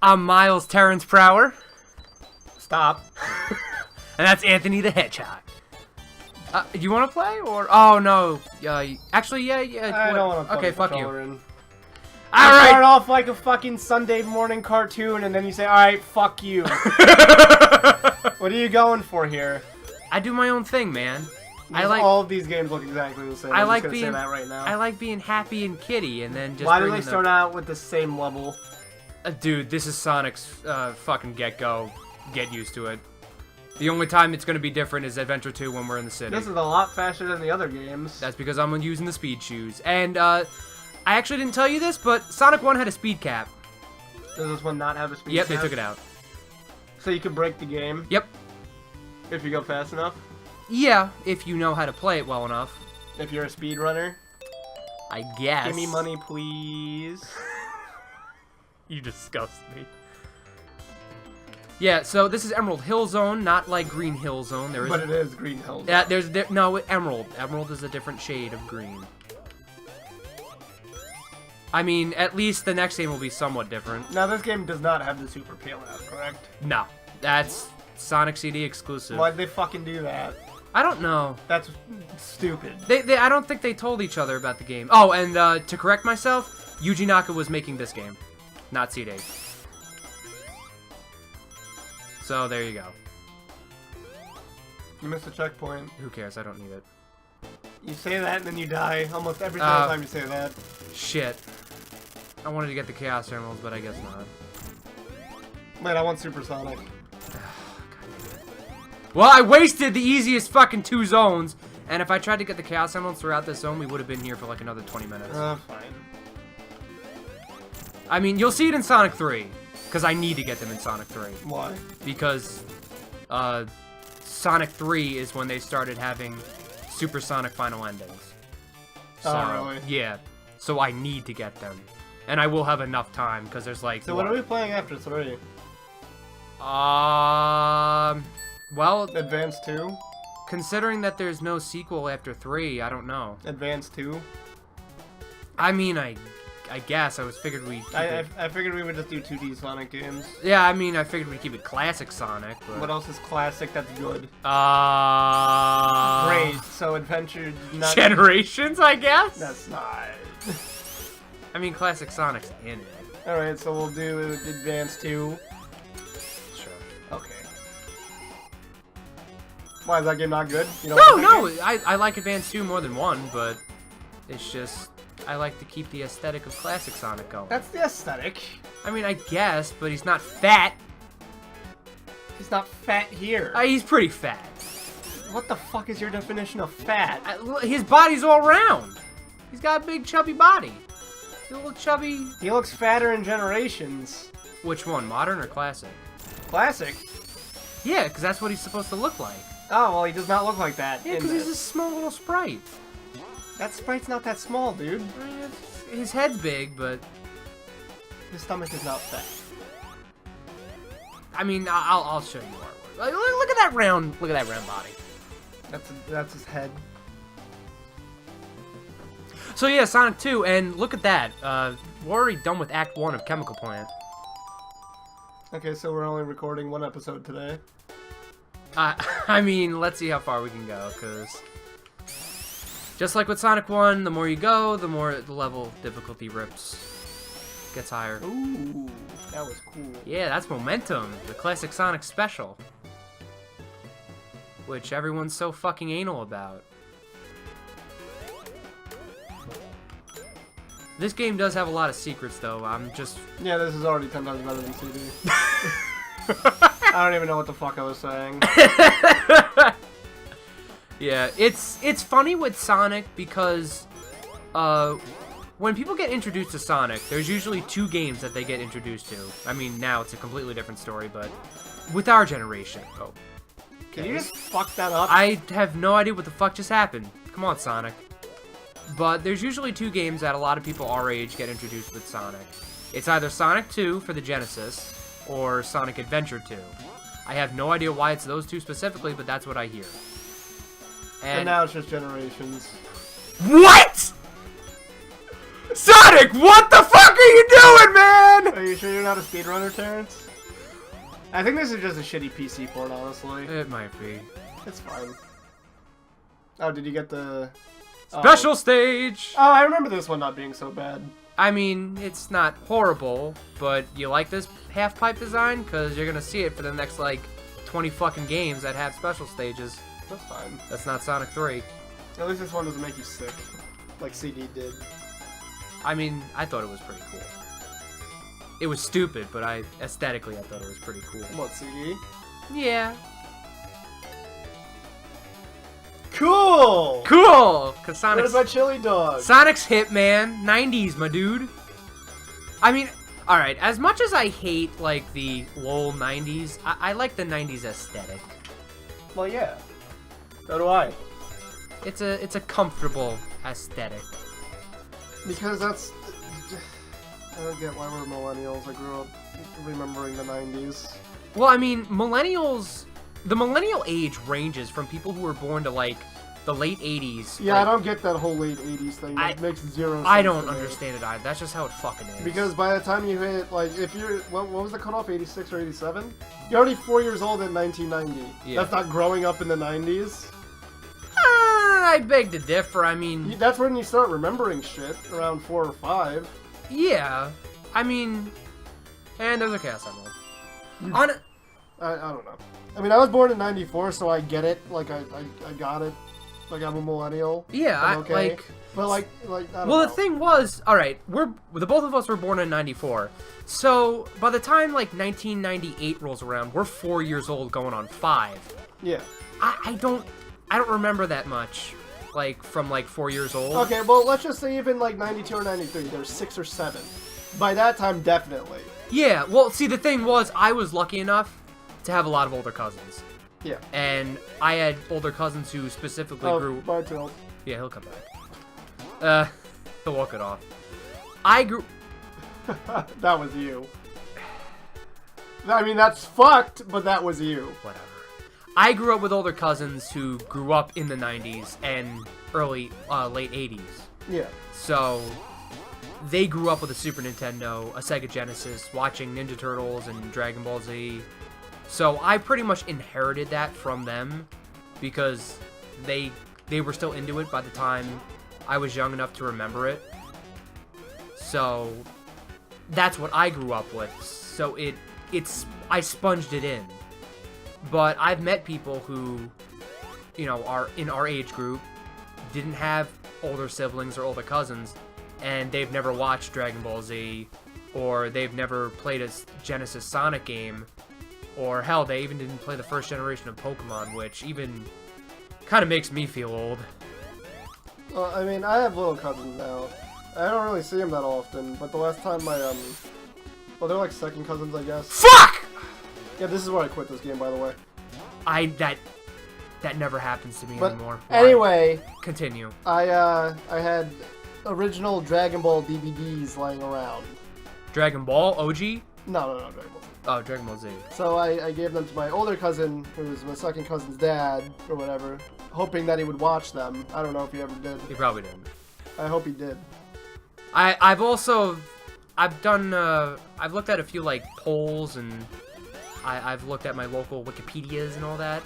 I'm Miles Terrence Prower. Stop. And that's Anthony the Hedgehog. You want to play or? Oh no. Actually, yeah. I don't want to play. Okay, fuck you. All right. Start off like a fucking Sunday morning cartoon, and then you say, "All right, fuck you." What are you going for here? I do my own thing, man. I like all of these games look exactly the same. I I'm like just gonna being say that right now. I like being happy and kitty, and then just. Why do they start out with the same level? Dude, this is Sonic's fucking get-go. Get used to it. The only time it's going to be different is Adventure 2 when we're in the city. This is a lot faster than the other games. That's because I'm using the speed shoes. And, I actually didn't tell you this, but Sonic 1 had a speed cap. Does this one not have a speed cap? Yep, they took it out. So you can break the game? Yep. If you go fast enough? Yeah, if you know how to play it well enough. If you're a speedrunner? I guess. Give me money, please. You disgust me. Yeah, so this is Emerald Hill Zone, not like Green Hill Zone. But it is Green Hill Zone. Yeah, no, Emerald. Emerald is a different shade of green. I mean, at least the next game will be somewhat different. Now, this game does not have the Super Pale out, correct? No, that's Sonic CD exclusive. Why'd they fucking do that? I don't know. That's stupid. I don't think they told each other about the game. Oh, and to correct myself, Yuji Naka was making this game, not CD. So, there you go. You missed a checkpoint. Who cares? I don't need it. You say that and then you die almost every single time you say that. Shit. I wanted to get the Chaos Emeralds, but I guess not. Wait, I want Super Sonic. Well, I wasted the easiest fucking 2 zones, and if I tried to get the Chaos Emeralds throughout this zone, we would have been here for like another 20 minutes. Fine. I mean, you'll see it in Sonic 3. Because I need to get them in Sonic 3. Why? Because Sonic 3 is when they started having supersonic final endings. So, oh, really? Yeah. So I need to get them. And I will have enough time, because there's like... So what are we playing after 3? Well... Advance 2? Considering that there's no sequel after 3, I don't know. Advance 2? I mean, I guess I figured we. I figured we would just do 2D Sonic games. Yeah, I mean, I figured we'd keep it classic Sonic. But... What else is classic that's good? Great. So Adventure. Not... Generations, I guess. That's not. I mean, classic Sonic's in it. All right, so we'll do Advance 2. Sure. Okay. Why is that game not good? You No. I like Advance 2 more than 1, but it's just. I like to keep the aesthetic of classic Sonic going. That's the aesthetic. I mean, I guess, but he's not fat. He's not fat here. He's pretty fat. What the fuck is your definition of fat? His body's all round. He's got a big chubby body. He's a little chubby. He looks fatter in Generations. Which one, modern or classic? Classic? Yeah, because that's what he's supposed to look like. Oh, well, he does not look like that. Yeah, because he's a small little sprite. That sprite's not that small, dude. His head's big, but... His stomach is not fat. I mean, I'll show you artwork. Look at that round body. That's his head. So yeah, Sonic 2, and look at that. We're already done with Act 1 of Chemical Plant. Okay, so we're only recording 1 episode today. I mean, let's see how far we can go, because... Just like with Sonic 1, the more you go, the more the level difficulty gets higher. Ooh, that was cool. Yeah, that's Momentum, the classic Sonic special. Which everyone's so fucking anal about. This game does have a lot of secrets, though. Yeah, this is already 10 times better than CD. I don't even know what the fuck I was saying. Yeah, it's funny with Sonic because when people get introduced to Sonic, there's usually 2 games that they get introduced to. I mean, now it's a completely different story, but with our generation. Oh. Can you just fuck that up? I have no idea what the fuck just happened. Come on, Sonic. But there's usually 2 games that a lot of people our age get introduced with Sonic. It's either Sonic 2 for the Genesis or Sonic Adventure 2. I have no idea why it's those 2 specifically, but that's what I hear. And now it's just Generations. What? Sonic! Sonic, what the fuck are you doing, man? Are you sure you're not a speedrunner, Terrence? I think this is just a shitty PC port, honestly. It might be. It's fine. Oh, did you get the... Special stage! Oh, I remember this one not being so bad. I mean, it's not horrible, but you like this half-pipe design? Because you're gonna see it for the next, like, 20 fucking games that have special stages. That's fine. That's not Sonic 3. At least this one doesn't make you sick, like CD did. I mean, I thought it was pretty cool. It was stupid, but aesthetically, I thought it was pretty cool. What, CD? Yeah. Cool! Cool! Because Sonic's... Where's my chili dog? Sonic's hit, man. 90s, my dude. I mean, alright, as much as I hate, like, the lol 90s, I like the 90s aesthetic. Well, yeah. So do I. It's a comfortable aesthetic. Because that's... I don't get why we're millennials. I grew up remembering the 90s. Well, I mean, millennials... The millennial age ranges from people who were born to, like, the late 80s. Yeah, like, I don't get that whole late 80s thing. That makes zero sense. I don't to me. understand it either. That's just how it fucking is. Because by the time you hit, like, if you're... What was the cutoff? 86 or 87? You're already 4 years old in 1990. Yeah. That's not growing up in the 90s. I beg to differ. I mean... That's when you start remembering shit, around 4 or 5. Yeah. I mean... And there's a chaos emerald. I don't know. I mean, I was born in 94, so I get it. Like, I got it. Like, I'm a millennial. Yeah, I'm okay. like... But, like, I don't well, know. the thing was... Alright, the both of us were born in 94. So, by the time, like, 1998 rolls around, we're 4 years old going on 5. Yeah. I don't remember that much, like, from, like, 4 years old. Okay, well, let's just say even, like, 92 or 93. There's 6 or 7. By that time, definitely. Yeah, well, see, the thing was, I was lucky enough to have a lot of older cousins. Yeah. And I had older cousins who specifically grew... Bartel. Yeah, he'll come back. He'll walk it off. I grew... That was you. I mean, that's fucked, but that was you. Whatever. I grew up with older cousins who grew up in the 90s and late 80s. Yeah. So, they grew up with a Super Nintendo, a Sega Genesis, watching Ninja Turtles and Dragon Ball Z. So, I pretty much inherited that from them because they were still into it by the time I was young enough to remember it. So, that's what I grew up with. So, I sponged it in. But I've met people who, you know, are in our age group, didn't have older siblings or older cousins, and they've never watched Dragon Ball Z, or they've never played a Genesis Sonic game, or hell, they even didn't play the first generation of Pokemon, which even kind of makes me feel old. Well, I mean, I have little cousins now. I don't really see them that often, but the last time well, they're like second cousins, I guess. Fuck! Yeah, this is where I quit this game, by the way. That never happens to me But anymore. anyway, Continue. I had original Dragon Ball DVDs lying around. Dragon Ball OG? No, Dragon Ball Z. Oh, Dragon Ball Z. So I gave them to my older cousin, who was my second cousin's dad, or whatever, hoping that he would watch them. I don't know if he ever did. He probably didn't. I hope he did. I've looked at a few, like, polls, and I've looked at my local Wikipedias and all that,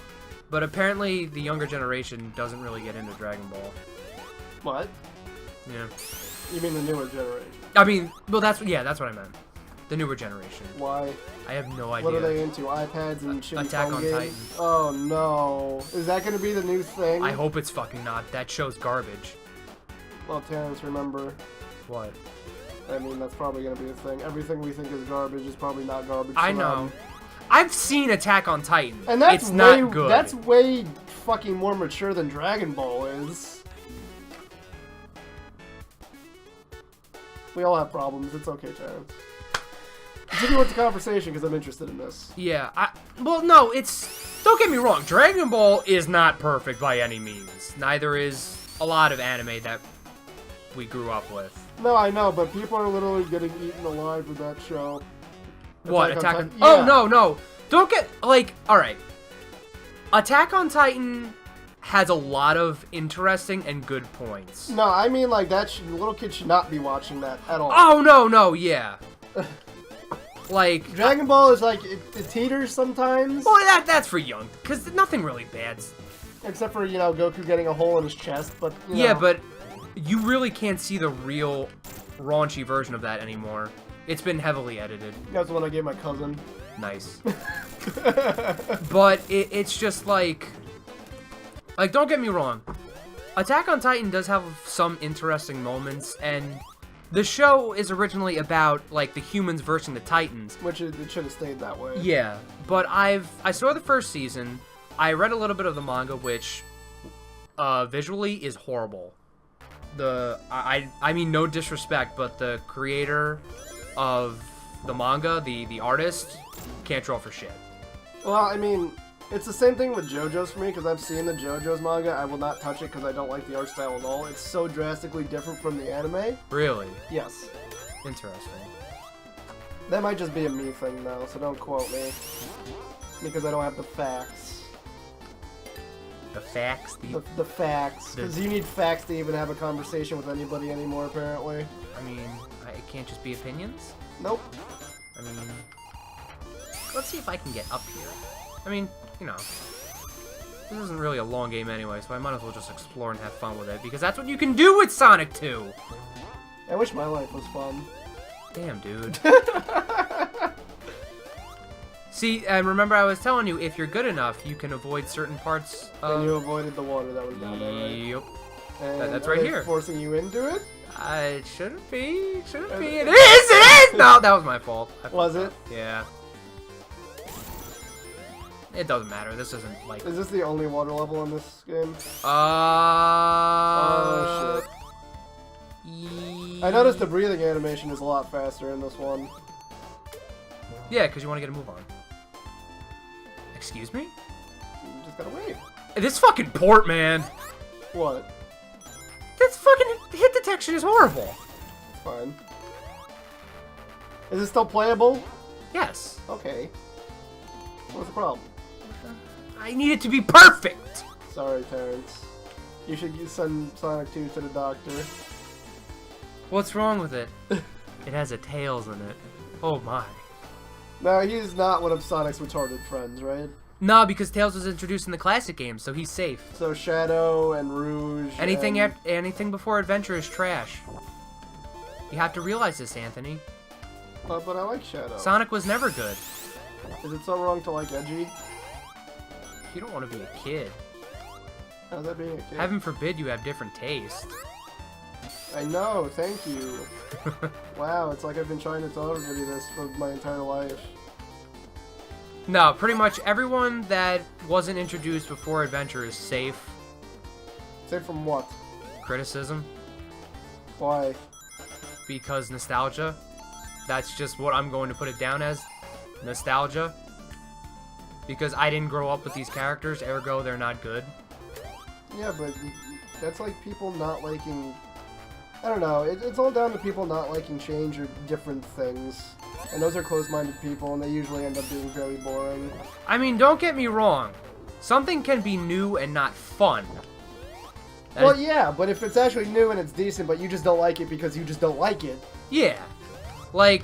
but apparently the younger generation doesn't really get into Dragon Ball. What? Yeah. You mean the newer generation? I mean, well, that's what I meant. The newer generation. Why? I have no idea. What are they into? iPads and shitty Attack phone on games? Titan. Oh no. Is that going to be the new thing? I hope it's fucking not. That show's garbage. Well, Terrence, remember. What? I mean, that's probably going to be a thing. Everything we think is garbage is probably not garbage. I know. I've seen Attack on Titan. And that's it's not good. That's way fucking more mature than Dragon Ball is. We all have problems. It's okay, Terrence. Continue with the conversation because I'm interested in this. Yeah, well, no, don't get me wrong, Dragon Ball is not perfect by any means. Neither is a lot of anime that we grew up with. No, I know, but people are literally getting eaten alive with that show. What, Attack on Titan? Yeah. Oh, no. Don't get, like, alright. Attack on Titan has a lot of interesting and good points. No, I mean, like, little kids should not be watching that at all. Oh, no, yeah. Like... Dragon Ball is, like, it teeters sometimes. Well, that's for young, because nothing really bad's... Except for, you know, Goku getting a hole in his chest, but, you know. Yeah, but you really can't see the real raunchy version of that anymore. It's been heavily edited. That's the one I gave my cousin. Nice. But it's just like, don't get me wrong. Attack on Titan does have some interesting moments, and the show is originally about, like, the humans versus the Titans. Which it should have stayed that way. Yeah, but I saw the first season. I read a little bit of the manga, which visually is horrible. I mean, no disrespect, but the creator of the manga, the artist, can't draw for shit. Well, I mean, it's the same thing with JoJo's for me, because I've seen the JoJo's manga. I will not touch it because I don't like the art style at all. It's so drastically different from the anime. Really? Yes. Interesting. That might just be a me thing, though, so don't quote me. Because I don't have the facts. The facts? The facts. Because you need facts to even have a conversation with anybody anymore, apparently. I mean, it can't just be opinions? Nope. I mean, let's see if I can get up here. I mean, you know, this isn't really a long game anyway, so I might as well just explore and have fun with it, because that's what you can do with Sonic 2! I wish my life was fun. Damn, dude. See, and remember I was telling you, if you're good enough, you can avoid certain parts of... And you avoided the water that was down there, right? Yep. And That's are right they here. Forcing you into it? It shouldn't be. Shouldn't be. It is! No, that was my fault. Was it? Yeah. It doesn't matter. This isn't like... Is this the only water level in this game? Oh, shit. I noticed the breathing animation is a lot faster in this one. Yeah, because you want to get a move on. Excuse me? You just gotta wait. This fucking port, man. What? This fucking hit detection is horrible. It's fine. Is it still playable? Yes. Okay. What's the problem? I need it to be perfect. Sorry, Terrence. You should send Sonic 2 to the doctor. What's wrong with it? It has a Tails in it. Oh my. No, he's not one of Sonic's retarded friends, right? No, because Tails was introduced in the classic games, so he's safe. So Shadow and Rouge. Anything before Adventure is trash. You have to realize this, Anthony. But I like Shadow. Sonic was never good. Is it so wrong to like Edgy? You don't want to be a kid. How's that being a kid? Heaven forbid you have different taste. I know, thank you. Wow, it's like I've been trying to tell everybody this for my entire life. No, pretty much everyone that wasn't introduced before Adventure is safe. Safe from what? Criticism. Why? Because nostalgia. That's just what I'm going to put it down as. Nostalgia. Because I didn't grow up with these characters, ergo they're not good. Yeah, but that's like people not liking... I don't know, it's all down to people not liking change or different things. And those are closed-minded people, and they usually end up being very boring. I mean, don't get me wrong. Something can be new and not fun. Well, yeah, but if it's actually new and it's decent, but you just don't like it because you just don't like it. Yeah. Like,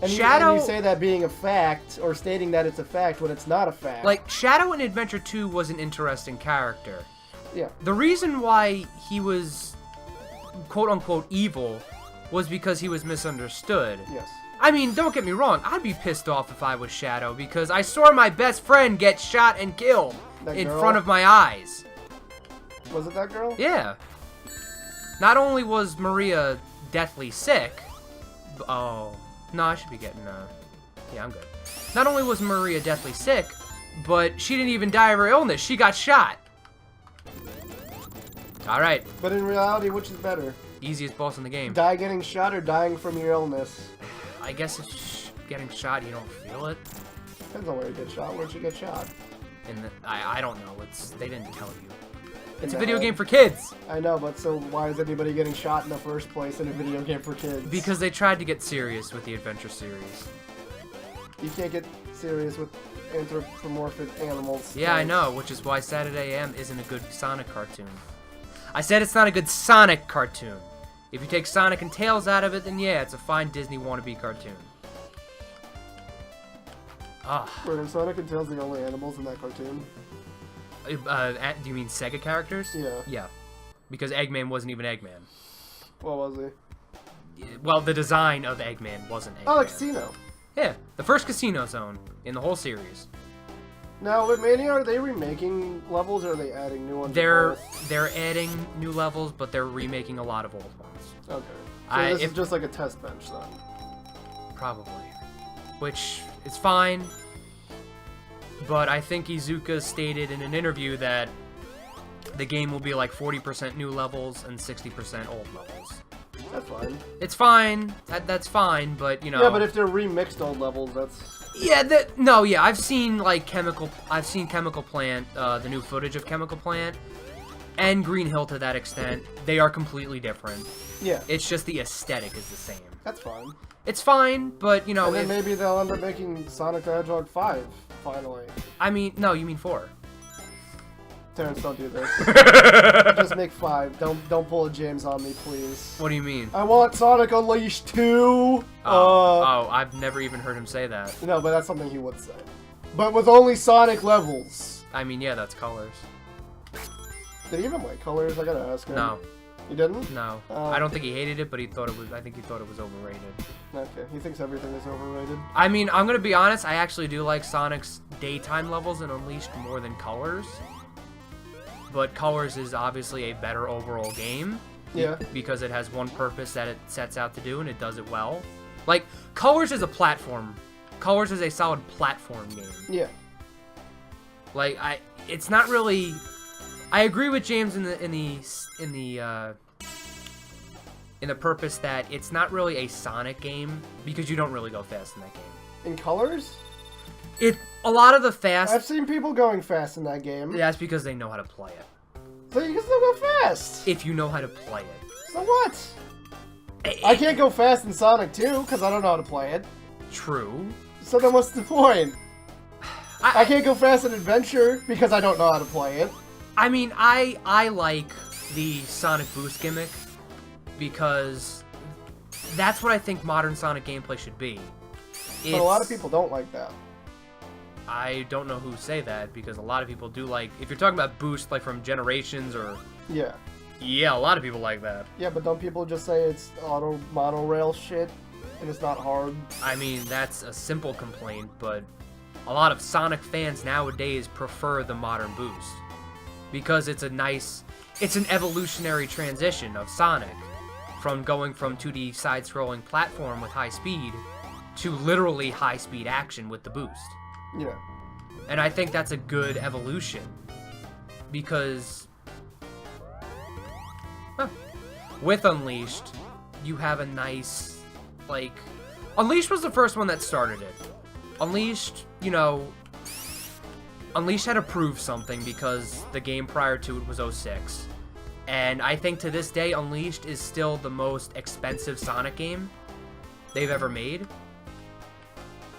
and Shadow... And you say that being a fact, or stating that it's a fact when it's not a fact. Like, Shadow in Adventure 2 was an interesting character. Yeah. The reason why he was quote-unquote evil was because he was misunderstood. Yes. I mean, don't get me wrong, I'd be pissed off if I was Shadow, because I saw my best friend get shot and killed in front of my eyes. Was it that girl? Yeah. Not only was Maria deathly sick... Oh. No, I should be getting, yeah, I'm good. Not only was Maria deathly sick, but she didn't even die of her illness. She got shot. Alright. But in reality, which is better? Easiest boss in the game. Die getting shot or dying from your illness? I guess it's getting shot, you don't feel it. Depends on where you get shot. Where'd you get shot? I don't know. They didn't tell you. It's a the video head. game for kids. I know, but so why is anybody getting shot in the first place in a video game for kids? Because they tried to get serious with the Adventure series. You can't get serious with anthropomorphic animals. Yeah, I know, which is why Saturday AM isn't a good Sonic cartoon. I said it's not a good Sonic cartoon. If you take Sonic and Tails out of it, then yeah, it's a fine Disney wannabe cartoon. Wait, are Sonic and Tails the only animals in that cartoon? Do you mean Sega characters? Yeah. Yeah. Because Eggman wasn't even Eggman. What was he? Well, the design of Eggman wasn't Eggman. Oh, the casino. Yeah, the first Casino Zone in the whole series. Now, with Mania, are they remaking levels or are they adding new ones? They're adding new levels, but they're remaking a lot of old ones. Okay. So this is just like a test bench then? Probably. Which is fine. But I think Iizuka stated in an interview that the game will be like 40% new levels and 60% old levels. That's fine. It's fine. That's fine, but you know. Yeah, but if they're remixed old levels, that's. Yeah, no, yeah. I've seen like Chemical Plant, the new footage of Chemical Plant, and Green Hill to that extent. They are completely different. Yeah. It's just the aesthetic is the same. That's fine. It's fine, but you know. And then maybe they'll end up making Sonic the Hedgehog 5 finally. I mean, no, you mean 4. Terrence, don't do this. Just make 5. Don't pull a James on me, please. What do you mean? I want Sonic Unleashed 2! I've never even heard him say that. No, but that's something he would say. But with only Sonic levels. I mean, yeah, that's colors. Did he even like colors? I gotta ask him. No. He didn't? No. I don't think he hated it, but I think he thought it was overrated. Okay, he thinks everything is overrated. I mean, I'm gonna be honest, I actually do like Sonic's daytime levels in Unleashed more than Colors. But Colors is obviously a better overall game. Yeah. Because it has one purpose that it sets out to do, and it does it well. Like, Colors is a platform. Colors is a solid platform game. Yeah. Like, it's not really... I agree with James in the purpose that it's not really a Sonic game, because you don't really go fast in that game. In Colors? A lot of the fast... I've seen people going fast in that game. That's because they know how to play it. So you can still go fast! If you know how to play it. So what? I can't go fast in Sonic 2, because I don't know how to play it. True. So then what's the point? I can't go fast in Adventure, because I don't know how to play it. I mean, I like the Sonic Boost gimmick, because that's what I think modern Sonic gameplay should be. But a lot of people don't like that. I don't know who say that, because a lot of people do like... If you're talking about Boost, like, from Generations, or... Yeah. Yeah, a lot of people like that. Yeah, but don't people just say it's monorail shit, and it's not hard? I mean, that's a simple complaint, but a lot of Sonic fans nowadays prefer the modern Boost. Because it's it's an evolutionary transition of Sonic, from going from 2D side-scrolling platform with high speed, to literally high-speed action with the Boost. Yeah. And I think that's a good evolution. Because... with Unleashed, you have a nice... Like... Unleashed was the first one that started it. Unleashed, you know... Unleashed had to prove something because the game prior to it was 06. And I think to this day, Unleashed is still the most expensive Sonic game they've ever made.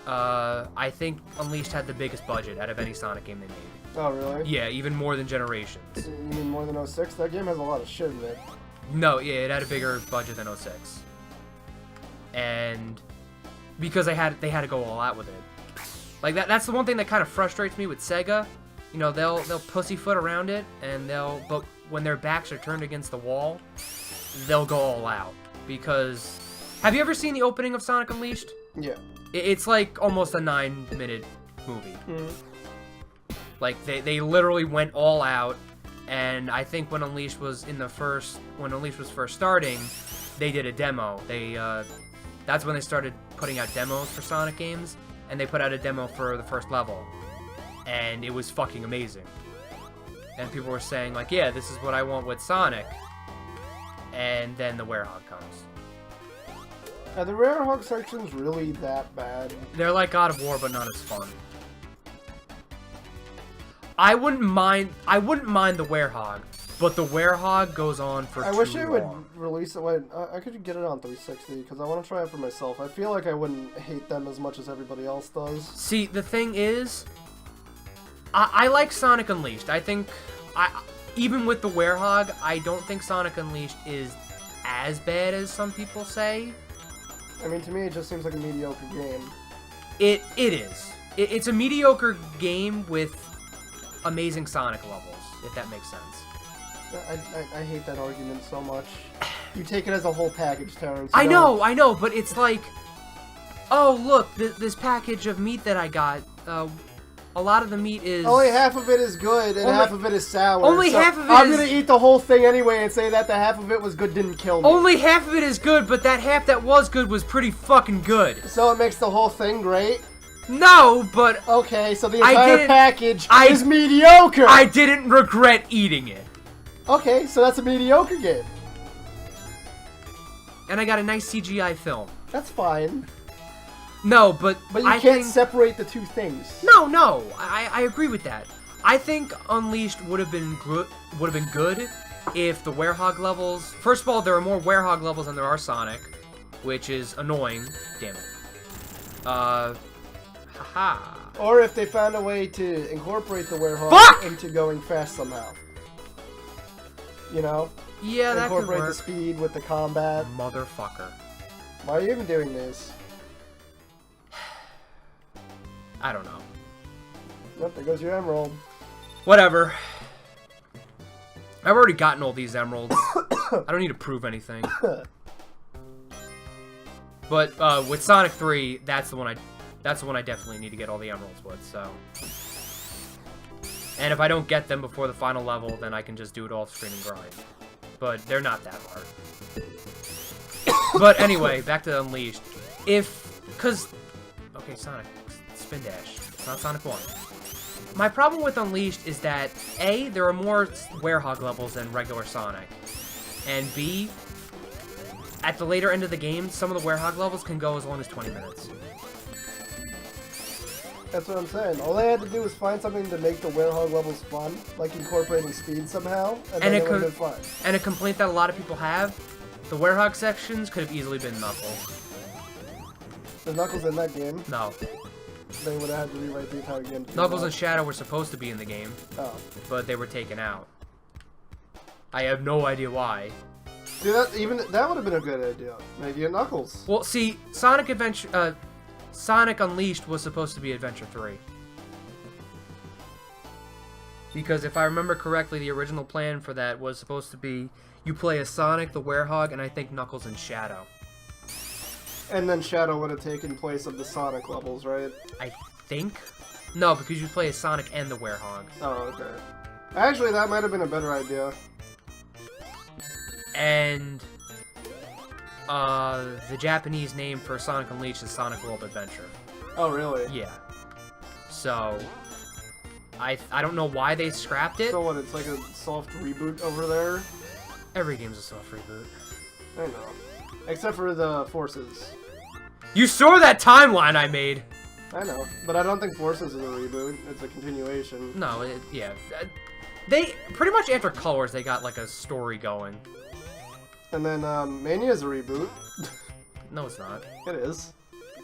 I think Unleashed had the biggest budget out of any Sonic game they made. Oh, really? Yeah, even more than Generations. You mean more than 06? That game has a lot of shit in it. No, yeah, it had a bigger budget than 06. And because they had to go all out with it. Like, that's the one thing that kind of frustrates me with Sega. You know, they'll pussyfoot around it, and but when their backs are turned against the wall, they'll go all out. Because, have you ever seen the opening of Sonic Unleashed? Yeah. It's like almost a 9-minute movie. Mm-hmm. Like, they literally went all out, and I think when Unleashed was first starting, they did a demo. That's when they started putting out demos for Sonic games, and they put out a demo for the first level, and it was fucking amazing. And people were saying, like, yeah, this is what I want with Sonic, and then the Werehog comes. Are the Werehog sections really that bad? They're like God of War, but not as fun. I wouldn't mind the Werehog, but the Werehog goes on for I too wish they would long. release it. Wait, I could get it on 360 because I want to try it for myself. I feel like I wouldn't hate them as much as everybody else does. See, the thing is, I like Sonic Unleashed. I think, even with the Werehog, I don't think Sonic Unleashed is as bad as some people say. I mean, to me, it just seems like a mediocre game. It is. It's a mediocre game with amazing Sonic levels, if that makes sense. I hate that argument so much. You take it as a whole package, Terrence. I know, but it's like, oh, look, this package of meat that I got, a lot of the meat is... Only half of it is good, and half of it is sour. Only so half of it I'm is... gonna eat the whole thing anyway and say that the half of it was good didn't kill me. Only half of it is good, but that half that was good was pretty fucking good. So it makes the whole thing great? No, but... Okay, so the entire package is mediocre! I didn't regret eating it. Okay, so that's a mediocre game. And I got a nice CGI film. That's fine. No, but you can't separate the two things. No, I agree with that. I think Unleashed would have been good if the Werehog levels... First of all, there are more Werehog levels than there are Sonic, which is annoying. Damn it. Haha. Or if they found a way to incorporate the Werehog into going fast somehow. You know? Yeah, that could work. Incorporate the speed with the combat. Motherfucker. Why are you even doing this? I don't know. Yep, there goes your emerald. Whatever. I've already gotten all these emeralds. I don't need to prove anything. But with Sonic 3, that's the one I definitely need to get all the emeralds with, so. And if I don't get them before the final level, then I can just do it off screen and grind. But they're not that hard. But anyway, back to Unleashed. Okay, Sonic, Spin Dash. It's not Sonic 1. My problem with Unleashed is that, A, there are more Werehog levels than regular Sonic. And B, at the later end of the game, some of the Werehog levels can go as long as 20 minutes. That's what I'm saying. All they had to do was find something to make the Werehog levels fun, like incorporating speed somehow, and then it would have been fun. And a complaint that a lot of people have, the Werehog sections could have easily been Knuckles. The Knuckles in that game? No. They would have had to rewrite the entire game. Knuckles and Shadow were supposed to be in the game, but they were taken out. I have no idea why. Dude, that would have been a good idea. Maybe a Knuckles. Well, see, Sonic Unleashed was supposed to be Adventure 3. Because if I remember correctly, the original plan for that was supposed to be you play as Sonic, the Werehog, and I think Knuckles and Shadow. And then Shadow would have taken place of the Sonic levels, right? I think? No, because you play as Sonic and the Werehog. Oh, okay. Actually, that might have been a better idea. And the Japanese name for Sonic Unleashed is Sonic World Adventure. Oh, really? Yeah. So, I don't know why they scrapped it. So what, it's like a soft reboot over there? Every game's a soft reboot. I know. Except for the Forces. You saw that timeline I made! I know, but I don't think Forces is a reboot. It's a continuation. No, yeah. They, pretty much after Colors, they got like a story going. And then Mania's a reboot. No, it's not. It is.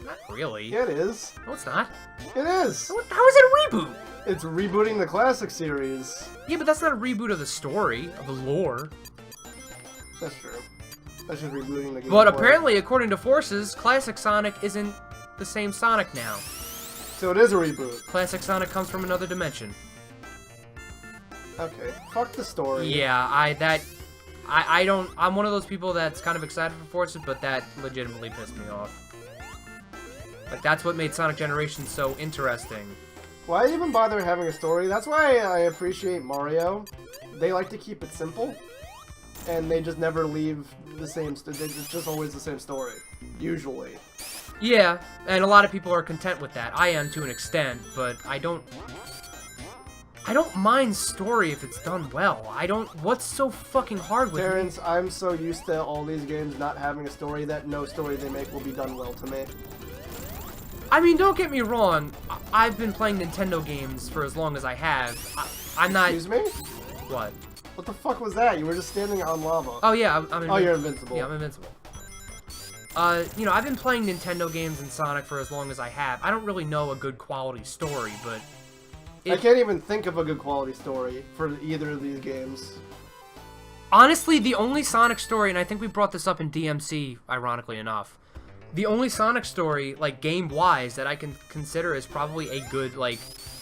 Not really. Yeah, it is. No, it's not. It is. How is it a reboot? It's rebooting the classic series. Yeah, but that's not a reboot of the story, of the lore. That's true. That's just rebooting the game. But apparently, according to Forces, Classic Sonic isn't the same Sonic now. So it is a reboot. Classic Sonic comes from another dimension. Okay. Fuck the story. Yeah, I'm one of those people that's kind of excited for Forces, but that legitimately pissed me off. Like, that's what made Sonic Generations so interesting. Why even bother having a story? That's why I appreciate Mario. They like to keep it simple. And they just never leave the same... It's just always the same story. Usually. Yeah, and a lot of people are content with that. I am to an extent, but I don't mind story if it's done well. What's so fucking hard with Terrence, I'm so used to all these games not having a story that no story they make will be done well to me. I mean, don't get me wrong. I've been playing Nintendo games for as long as I have. I'm not... Excuse me? What? What the fuck was that? You were just standing on lava. Oh yeah, I'm invincible. Oh, you're invincible. Yeah, I'm invincible. You know, I've been playing Nintendo games and Sonic for as long as I have. I don't really know a good quality story, but... I can't even think of a good quality story for either of these games. Honestly, the only Sonic story, and I think we brought this up in DMC, ironically enough, the only Sonic story, like, game-wise, that I can consider is probably a good, like,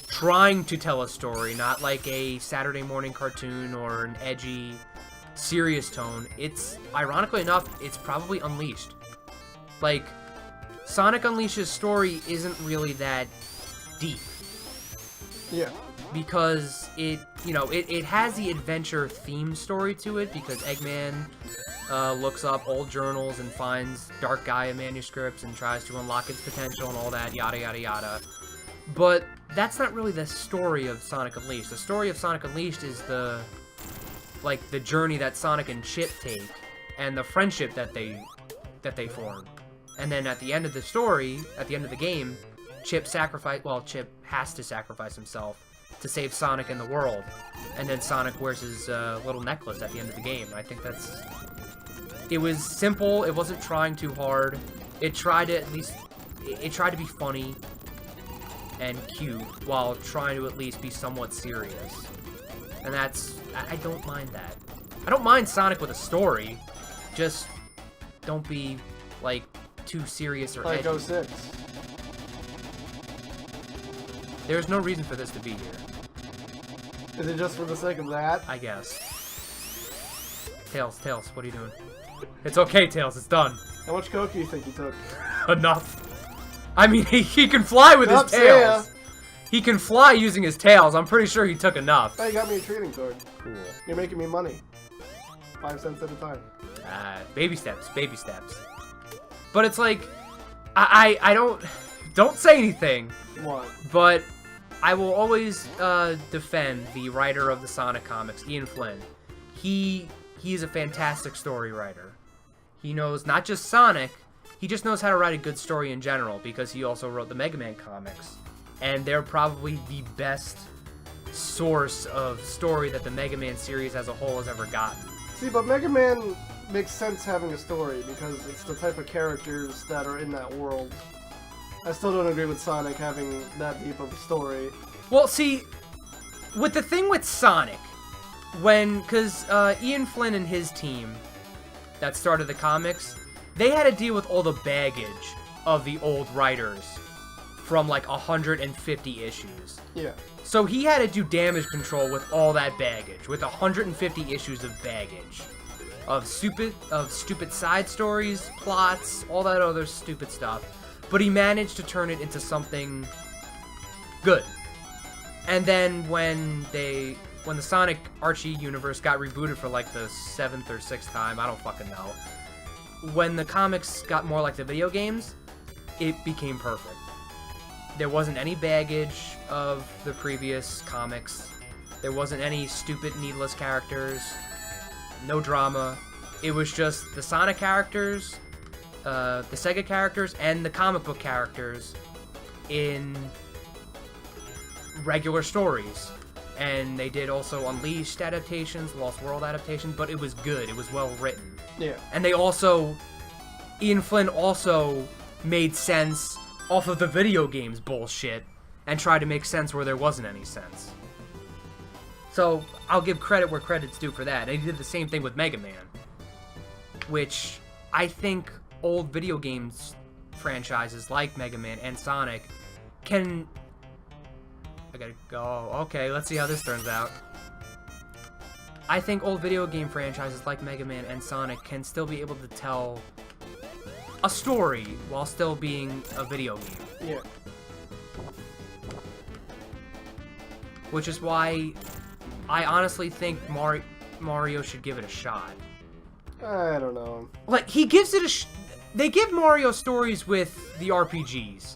trying to tell a story, not like a Saturday morning cartoon or an edgy, serious tone. It's, ironically enough, it's probably Unleashed. Like, Sonic Unleashed's story isn't really that deep. Yeah. Because it, you know, it has the adventure theme story to it, because Eggman looks up old journals and finds Dark Gaia manuscripts and tries to unlock its potential and all that, yada yada yada. But that's not really the story of Sonic Unleashed. The story of Sonic Unleashed is the journey that Sonic and Chip take, and the friendship that they form. And then at the end of the story, at the end of the game, Chip has to sacrifice himself to save Sonic and the world. And then Sonic wears his little necklace at the end of the game. I think it was simple, it wasn't trying too hard. It tried to be funny and cute while trying to at least be somewhat serious. And I don't mind that. I don't mind Sonic with a story, just don't be, like, too serious or edgy. Like 06. There's no reason for this to be here. Is it just for the sake of that? I guess. Tails, what are you doing? It's okay, Tails, it's done. How much coke do you think you took? Enough. I mean, he can fly with his tails. He can fly using his tails. I'm pretty sure he took enough. Oh, you got me a trading card. Cool. You're making me money. 5 cents at a time. Baby steps. But it's like, I don't say anything. What? But I will always defend the writer of the Sonic comics, Ian Flynn. He's a fantastic story writer. He knows not just Sonic, he just knows how to write a good story in general, because he also wrote the Mega Man comics. And they're probably the best source of story that the Mega Man series as a whole has ever gotten. See, but Mega Man makes sense having a story, because it's the type of characters that are in that world. I still don't agree with Sonic having that deep of a story. Well, see, with the thing with Sonic, because Ian Flynn and his team that started the comics, they had to deal with all the baggage of the old writers from like 150 issues. Yeah. So he had to do damage control with all that baggage, with 150 issues of baggage. Of stupid side stories, plots, all that other stupid stuff. But he managed to turn it into something good. And then when the Sonic Archie universe got rebooted for like the 7th or 6th time, I don't fucking know. When the comics got more like the video games, it became perfect. There wasn't any baggage of the previous comics. There wasn't any stupid, needless characters. No drama. It was just the Sonic characters, the Sega characters, and the comic book characters in regular stories. And they did also Unleashed adaptations, Lost World adaptations, but it was good. It was well written. Yeah. And Ian Flynn also made sense off of the video games bullshit and tried to make sense where there wasn't any sense. So, I'll give credit where credit's due for that. And he did the same thing with Mega Man, which I think old video games franchises like Mega Man and Sonic can... I gotta go. Okay, let's see how this turns out. I think old video game franchises like Mega Man and Sonic can still be able to tell a story while still being a video game. Yeah. Which is why I honestly think Mario should give it a shot. I don't know. Like, he gives it they give Mario stories with the RPGs.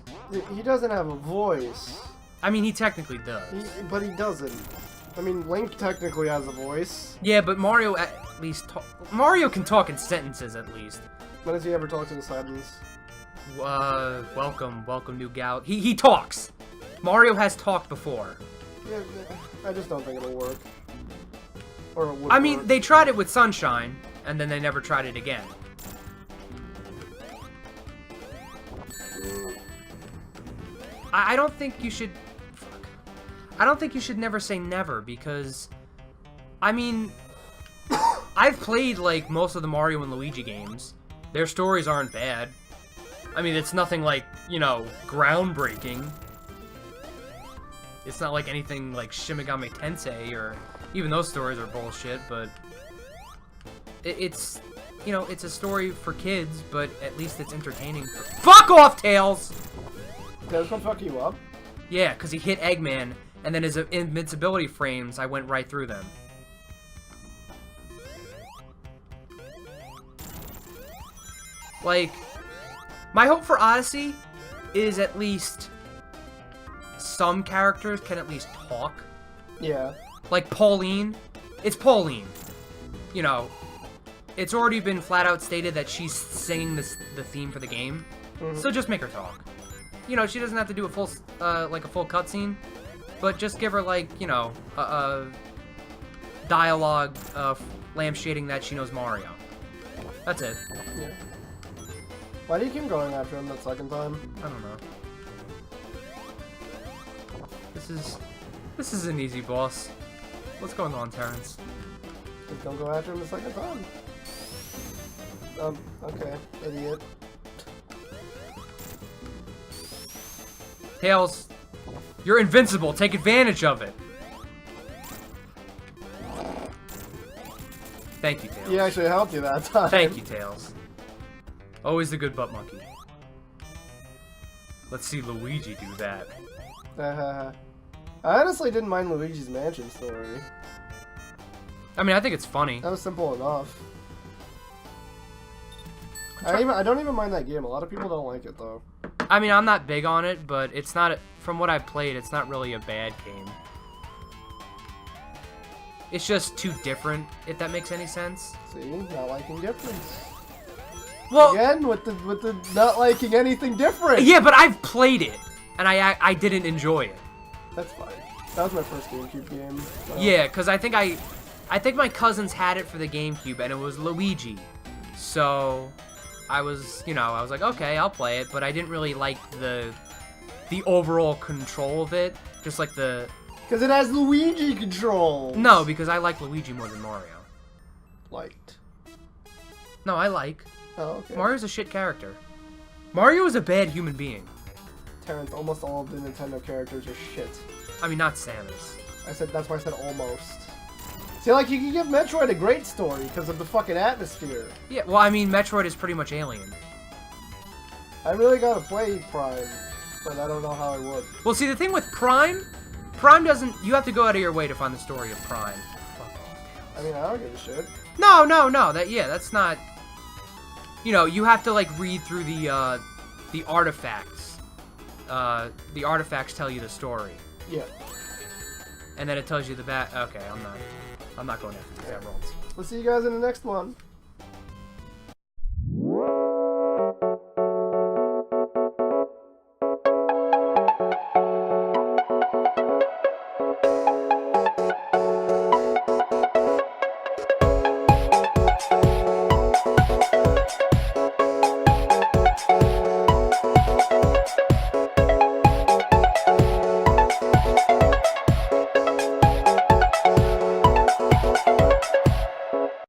He doesn't have a voice. I mean, he technically does. But he doesn't. I mean, Link technically has a voice. Yeah, but Mario at least... Mario can talk in sentences, at least. When has he ever talked in the silence? Welcome, new gal. He talks! Mario has talked before. Yeah, I just don't think it'll work. Or it would I mean, work. they tried it with Sunshine, and then they never tried it again. I don't think you should... Fuck. I don't think you should never say never, because... I mean... I've played, like, most of the Mario and Luigi games. Their stories aren't bad. I mean, it's nothing like, you know, groundbreaking. It's not like anything like Shin Megami Tensei, or even those stories are bullshit, but it's, you know, it's a story for kids, but at least it's entertaining. Fuck off, Tails! Tails gonna fuck you up? Yeah, because he hit Eggman, and then his invincibility frames, I went right through them. Like, my hope for Odyssey is at least some characters can at least talk. Yeah. Like Pauline. It's Pauline. You know, it's already been flat out stated that she's singing the theme for the game. So just make her talk. You know, she doesn't have to do a full, like a full cutscene, but just give her, like, you know, a dialogue lampshading that she knows Mario. That's it. Yeah. Why do you keep going after him that second time? I don't know. This is an easy boss. What's going on, Terrence? Just don't go after him the second time. Okay, idiot. Tails, you're invincible. Take advantage of it. Thank you, Tails. He actually helped you that time. Thank you, Tails. Always the good butt monkey. Let's see Luigi do that. I honestly didn't mind Luigi's Mansion story. I mean, I think it's funny. That was simple enough. I don't even mind that game. A lot of people don't like it though. I mean, I'm not big on it, but it's not, from what I've played, it's not really a bad game. It's just too different, if that makes any sense. See, not liking difference. Well, Again, with the not liking anything different. yeah, but I've played it, and I didn't enjoy it. That's fine. That was my first GameCube game. So. Yeah, because I think my cousins had it for the GameCube, and it was Luigi. So, I was like, okay, I'll play it, but I didn't really like the overall control of it. Just like the... Because it has Luigi controls! No, because I like Luigi more than Mario. Liked. No, I like. Oh, okay. Mario's a shit character. Mario is a bad human being. Terrence, almost all of the Nintendo characters are shit. I mean, not Samus. That's why I said almost. See, like, you can give Metroid a great story because of the fucking atmosphere. Yeah, well, I mean, Metroid is pretty much Alien. I really gotta play Prime, but I don't know how I would. Well, see, the thing with Prime doesn't... You have to go out of your way to find the story of Prime. Fuck off. I mean, I don't give a shit. No, that's not... You know, you have to, like, read through the artifacts. The artifacts tell you the story. Yeah. And then it tells you the back... Okay, I'm not going after these emeralds. We'll see you guys in the next one.